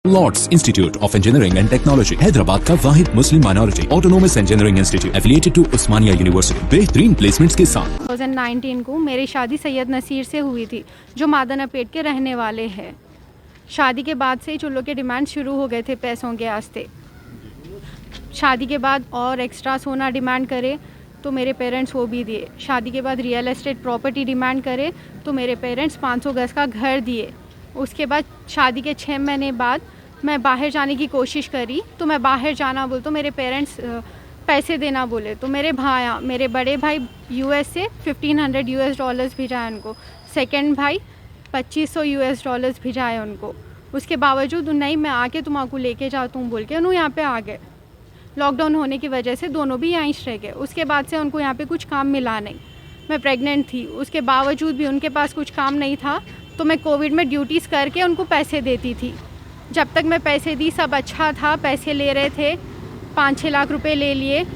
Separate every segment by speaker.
Speaker 1: Lord's institute of engineering and technology Hyderabad का वाहिद Muslim minority autonomous engineering institute affiliated to Osmania university बेहतरीन placements के साथ।
Speaker 2: 2019 को मेरी शादी सैयद नसीर से हुई थी, जो मादनापेट के रहने वाले हैं। शादी के बाद से जो लोग के डिमांड शुरू हो गए थे पैसों के वास्ते। शादी के बाद और एक्स्ट्रा सोना डिमांड करे तो मेरे पेरेंट्स वो भी दिए। शादी के बाद रियल एस्टेट प्रॉपर्टी डिमांड करे तो मेरे पेरेंट्स 500 गज का घर दिए। उसके बाद शादी के 6 महीने बाद मैं बाहर जाने की कोशिश करी तो मैं बाहर जाना बोल तो मेरे पेरेंट्स पैसे देना बोले। तो मेरे बड़े भाई यूएस से $1500 भिजाए उनको। सेकंड भाई $2500 भिजाए उनको। उसके बावजूद नहीं, मैं आके तुम्हारा लेके जाता हूँ बोल के उन्होंने यहाँ पे आ गए। लॉकडाउन होने की वजह से दोनों भी यहीं रह गए। उसके बाद से उनको यहाँ पे कुछ काम मिला नहीं। मैं प्रेग्नेंट थी, उसके बावजूद भी उनके पास कुछ काम नहीं था तो मैं कोविड में ड्यूटीज़ करके उनको पैसे देती थी। जब तक मैं पैसे दी सब अच्छा था, पैसे ले रहे थे, 5-6 लाख रुपए ले लिए।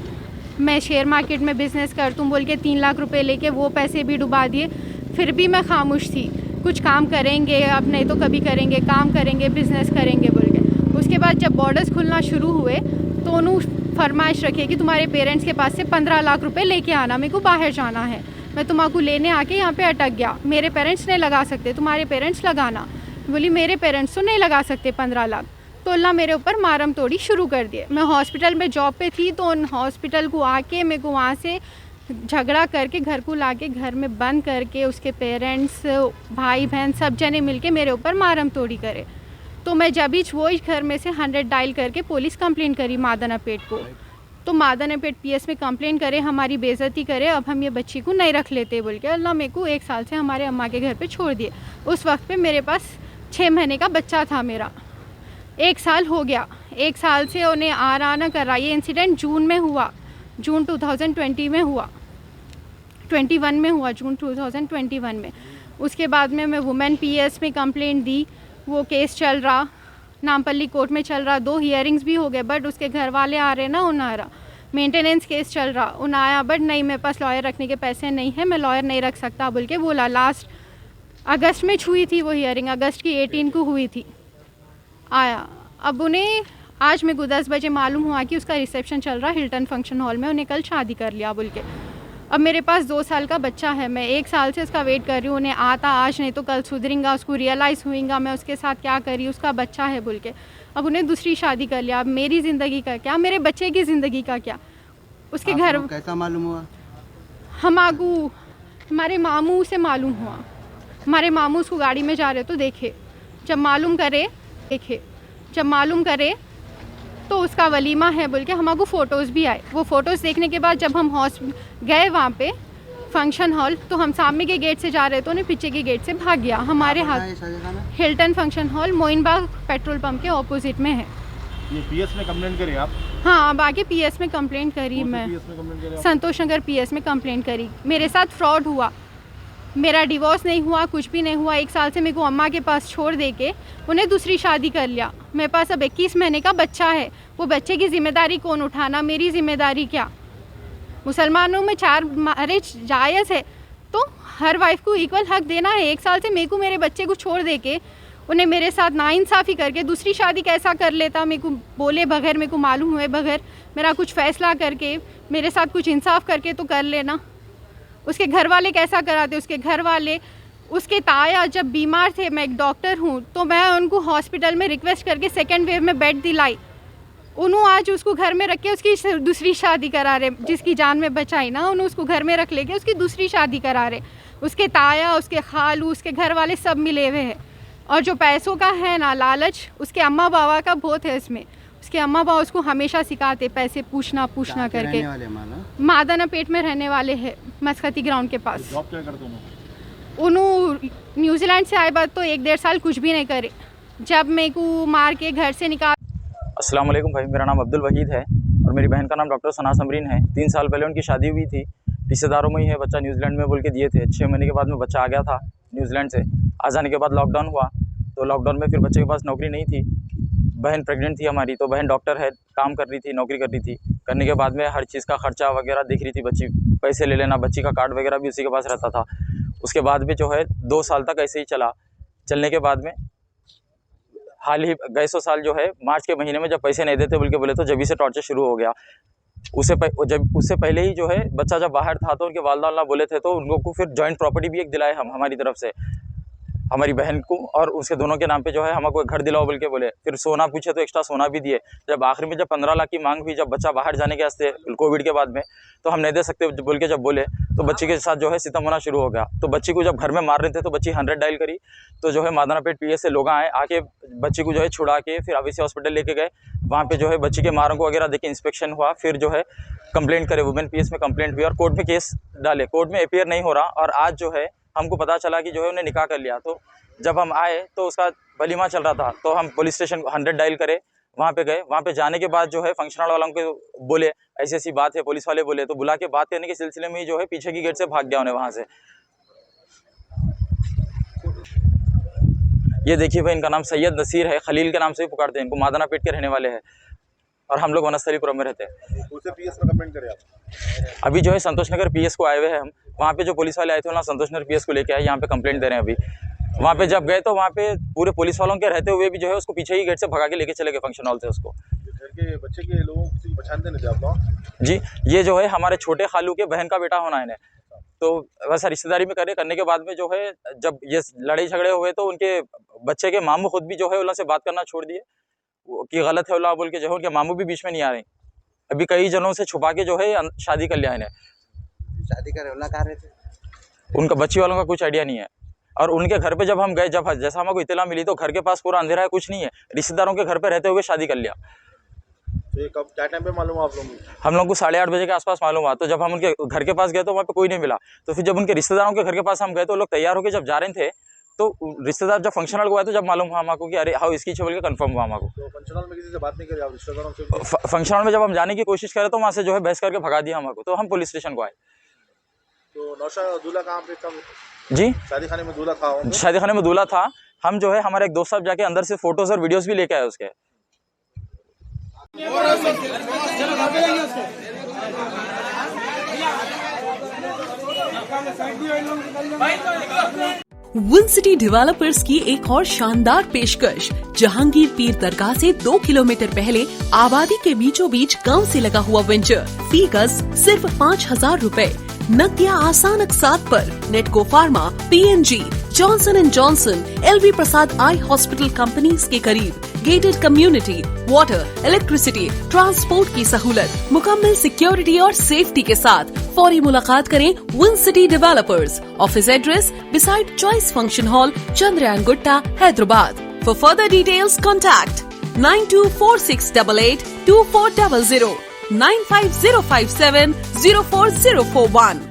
Speaker 2: मैं शेयर मार्केट में बिज़नेस कर दूँ बोल के 3 लाख रुपए लेके वो पैसे भी डुबा दिए। फिर भी मैं खामोश थी, कुछ काम करेंगे अब नहीं तो कभी करेंगे, काम करेंगे, बिज़नेस करेंगे बोल के। उसके बाद जब बॉर्डर्स खुलना शुरू हुए तो उन्होंने फरमाइश रखी कि तुम्हारे पेरेंट्स के पास से 15 लाख रुपए लेके आना, मेरे को बाहर जाना है। मैं तुम्हारा लेने आके यहाँ पे अटक गया। मेरे पेरेंट्स नहीं लगा सकते, तुम्हारे पेरेंट्स लगाना। बोली मेरे पेरेंट्स तो नहीं लगा सकते 15 लाख। तो अल्लाह मेरे ऊपर मारम तोड़ी शुरू कर दिए। मैं हॉस्पिटल में जॉब पे थी तो उन हॉस्पिटल को आके मेरे को वहाँ से झगड़ा करके घर को लाके घर में बंद करके उसके पेरेंट्स, भाई बहन सब जने मिलके मेरे ऊपर मारम तोड़ी करे। तो मैं जब ही वो घर में से 100 डायल करके पुलिस कंप्लेंट करी मादनापेट को। तो मादनापेट पीएस में कंप्लेंट करे, हमारी बेइज्जती करे, अब हम ये बच्ची को नहीं रख लेते बोल के अल्लाह मेरे को 1 साल से हमारे अम्मा के घर पे छोड़ दिए। उस वक्त पे मेरे पास 6 महीने का बच्चा था मेरा। 1 साल हो गया, 1 साल से उन्हें आ ना कर रहा। ये इंसिडेंट जून में हुआ, जून 2020 में हुआ, 21 में हुआ, जून 2021 में। उसके बाद में मैं वुमेन पीएस में कंप्लेंट दी। वो केस चल रहा, नामपल्ली कोर्ट में चल रहा, 2 हियरिंग्स भी हो गए। बट उसके घर वाले आ रहे ना, उन्हारा मेंटेनेंस केस चल रहा, उन आया बट नहीं मेरे पास लॉयर रखने के पैसे नहीं है, मैं लॉयर नहीं रख सकता बोल के बोला। लास्ट अगस्त में हुई थी वो हियरिंग, अगस्त की 18 को हुई थी। आया, अब उन्हें आज मेरे को 10 बजे मालूम हुआ कि उसका रिसेप्शन चल रहा हिल्टन फंक्शन हॉल में, उन्हें कल शादी कर लिया बोल के। अब मेरे पास 2 साल का बच्चा है, मैं 1 साल से उसका वेट कर रही हूँ। उन्हें आता आज नहीं तो कल सुधरेगा, उसको रियलाइज़ हुएगा मैं उसके साथ क्या करी, उसका बच्चा है बोल के। अब उन्हें दूसरी शादी कर लिया। अब मेरी ज़िंदगी का क्या, मेरे बच्चे की ज़िंदगी का क्या। उसके घर
Speaker 3: कैसा मालूम हुआ?
Speaker 2: हमारे मामू से मालूम हुआ। हमारे मामू उसको गाड़ी में जा रहे तो देखे। जब मालूम करे तो उसका वलीमा है बोल के हमारे फ़ोटोज़ भी आए। वो फ़ोटोज़ देखने के बाद जब हम गए वहाँ पे फंक्शन हॉल तो हम सामने के गेट से जा रहे तो उन्हें पीछे के गेट से भाग गया। हमारे हाथ Hilton function hall Moinbagh petrol pump के ऑपोजिट में है।
Speaker 4: ये पीएस में कंप्लेंट करी आप?
Speaker 2: हाँ, अब आगे पीएस में कंप्लेंट करी मैं। संतोष नगर पीएस में कंप्लेंट करी। मेरे साथ फ्रॉड हुआ, मेरा डिवोर्स नहीं हुआ, कुछ भी नहीं हुआ। 1 साल से मेरे को अम्मा के पास छोड़ दे के उन्हें दूसरी शादी कर लिया। मेरे पास अब 21 महीने का बच्चा है। वो बच्चे की जिम्मेदारी कौन उठाना, मेरी जिम्मेदारी क्या? मुसलमानों में 4 मैरिज जायज़ है तो हर वाइफ को इक्वल हक देना है। 1 साल से मेरे को मेरे बच्चे को छोड़ दे के उन्हें मेरे साथ नाइंसाफ़ी करके दूसरी शादी कैसा कर लेता, मेरे को बोले बगैर, मेरे को मालूम हुए बगैर, मेरा कुछ फ़ैसला करके मेरे साथ कुछ इंसाफ करके तो कर लेना। उसके घर वाले कैसा कराते? उसके घर वाले, उसके ताया जब बीमार थे, मैं एक डॉक्टर हूँ तो मैं उनको हॉस्पिटल में रिक्वेस्ट करके 2nd वेव में बेड दिलाई। उन्होंने आज उसको घर में रख के उसकी दूसरी शादी करा रहे। जिसकी जान में बचाई ना, उन्होंने उसको घर में रख लेके उसकी दूसरी शादी करा रहे। उसके ताया, उसके खालू, उसके घर वाले सब मिले हुए हैं। और जो पैसों का है ना लालच, उसके अम्मा बाबा का बहुत है इसमें। उसके अम्मा बाबा उसको हमेशा सिखाते पैसे पूछना करके। मादनापेट में रहने वाले हैं, मस्कती ग्राउंड के पास।
Speaker 4: जॉब क्या करते हो?
Speaker 2: उन्होंने न्यूजीलैंड से आए बाद तो 1-1.5 साल कुछ भी नहीं करे। जब मेरे को मार के घर से निकाल।
Speaker 5: अस्सलाम वालेकुम भाई, मेरा नाम अब्दुल वहीद है और मेरी बहन का नाम डॉक्टर सना समरीन है। 3 साल पहले उनकी शादी हुई थी, रिश्तेदारों में ही है, बच्चा न्यूजीलैंड में बोल के दिए थे। 6 महीने के बाद में बच्चा आ गया था न्यूजीलैंड से। आ जाने के बाद लॉकडाउन हुआ तो लॉकडाउन में फिर बच्चे के पास नौकरी नहीं थी। बहन प्रेग्नेंट थी हमारी, तो बहन डॉक्टर है, काम कर रही थी, नौकरी कर रही थी। करने के बाद में हर चीज़ का खर्चा वगैरह देख रही थी। बच्ची पैसे ले लेना, बच्ची का कार्ड वगैरह भी उसी के पास रहता था। उसके बाद भी जो है 2 साल तक ऐसे ही चला। चलने के बाद में हाल ही गए सौ साल जो है मार्च के महीने में जब पैसे नहीं देते बोले तो जब से टॉर्चर शुरू हो गया। उससे पहले ही जो है बच्चा जब बाहर था तो उनके वालिदा बोले थे तो उन लोग को फिर जॉइंट प्रॉपर्टी भी एक दिलाए हमारी तरफ से, हमारी बहन को और उसके दोनों के नाम पे जो है हमको घर दिलाओ बोल के बोले। फिर सोना पूछे तो एक्स्ट्रा सोना भी दिए। जब आखिर में जब 15 लाख की मांग हुई जब बच्चा बाहर जाने के वास्ते कोविड के बाद में, तो हम नहीं दे सकते बोल के जब बोले तो बच्ची के साथ जो है सितम होना शुरू हो गया। तो बच्ची को जब घर में मार रहे थे तो बच्ची 100 डायल करी, तो जो है मादनापेट पीएस से लोग आके बच्ची को जो है छुड़ा के फिर अभी हॉस्पिटल लेके गए। वहाँ पे जो है बच्ची के मारों को वगैरह देखे इंस्पेक्शन हुआ, फिर जो है कंप्लेंट करे, वुमेन पीएस में कंप्लेंट हुई और कोर्ट में केस डाले। कोर्ट में अपियर नहीं हो रहा और आज जो है हमको पता चला कि जो है उन्हें निकाह कर लिया। तो जब हम आए तो उसका वलीमा चल रहा था, तो हम पुलिस स्टेशन 100 डायल करे, वहाँ पे गए। वहाँ पे जाने के बाद जो है फंक्शन हॉल वालों को बोले ऐसी ऐसी बात है, पुलिस वाले बोले, तो बुला के बात करने के सिलसिले में ही जो है पीछे की गेट से भाग गया उन्हें वहाँ से। ये देखिए भाई, इनका नाम सैयद नसीर है, खलील के नाम से भी पुकारते हैं इनको, मादनापेट के रहने वाले हैं और हम लोग वनस्थलीपुरम में रहते हैं।
Speaker 4: पीएस में कंप्लेंट करें आप?
Speaker 5: अभी जो है संतोष नगर पीएस को आए हुए हैं हम, वहाँ पे जो पुलिस वाले आए थे ना संतोष नगर पीएस को लेके आए, यहाँ पे कंप्लेंट दे रहे हैं अभी। वहाँ पे जब गए तो वहाँ पे पूरे पुलिस वालों के रहते हुए भी जो है उसको पीछे ही गेट से भगा के लेके चले गए फंक्शन हॉल से उसको।
Speaker 4: घर के बच्चे के लोगों को किसी पहचानते नहीं थे आप लोग?
Speaker 5: जी, ये जो है हमारे छोटे खालू के बहन का बेटा होना है इन्हें, तो वैसा रिश्तेदारी में करने के बाद में जो है जब ये लड़ाई झगड़े हुए तो उनके बच्चे के मामू खुद भी जो है उल्ला से बात करना छोड़ दिए कि गलत है उल्ला बोल के, जो है उनके मामू भी बीच में नहीं आ रहे। अभी कई जनों से छुपा के जो है शादी कर लिया इन्हें।
Speaker 3: शादी करे उल्ला कर रहे थे,
Speaker 5: उनका बच्ची वालों का कुछ आइडिया नहीं है। और उनके घर पे जब हम गए, जब जैसा हमको इत्तला मिली तो घर के पास पूरा अंधेरा है, कुछ नहीं है, रिश्तेदारों के घर पे रहते हुए शादी कर लिया।
Speaker 4: तो ये कब क्या टाइम पे मालूम हुआ आप लोगों को?
Speaker 5: हम लोग को 8:30 बजे के आसपास मालूम हुआ। तो जब हम उनके घर के पास गए तो वहाँ पे कोई नहीं मिला। तो फिर जब उनके रिश्तेदारों के घर के पास हम गए तो लोग तैयार होकर जब जा रहे थे तो रिश्तेदार जब फंक्शन हॉल को आए तो जब मालूम हुआ हमको कि अरे हाँ इसकी बोल के कन्फर्म हुआ हमको।
Speaker 4: तो फंक्शन हॉल में किसी से बात नहीं करी आप रिश्तेदारों से?
Speaker 5: फंक्शन हॉल में जब हम जाने की कोशिश करें तो वहाँ से जो है बहस करके भगा दिया हमको, तो हम पुलिस स्टेशन को आए।
Speaker 4: तो नौशाद दूल्हा कहाँ पे कब?
Speaker 5: जी,
Speaker 4: शादी खाने में दूल्हा था?
Speaker 5: शादी खाने में दूल्हा था। हम जो है हमारे एक दोस्त साहब जाके अंदर से फोटोज और वीडियोस भी लेके आए उसके।
Speaker 6: विन सिटी डेवलपर्स की एक और शानदार पेशकश। जहांगीर पीर दरगाह से 2 किलोमीटर पहले आबादी के बीचों बीच गांव से लगा हुआ वेंचर। फी गज सिर्फ 5,000 रुपए। नकदिया आसान अकसात पर। Natco Pharma, PNG, Johnson and Johnson, LV Prasad eye hospital companies के करीब। Gated community, water, electricity, transport की सहूलत, मुकम्मल सिक्योरिटी और सेफ्टी के साथ। फौरी मुलाकात करें win city developers. Office address beside choice function hall, Chandrayaan Gutta, Hyderabad. For further details contact 9246882400, 95057 04041।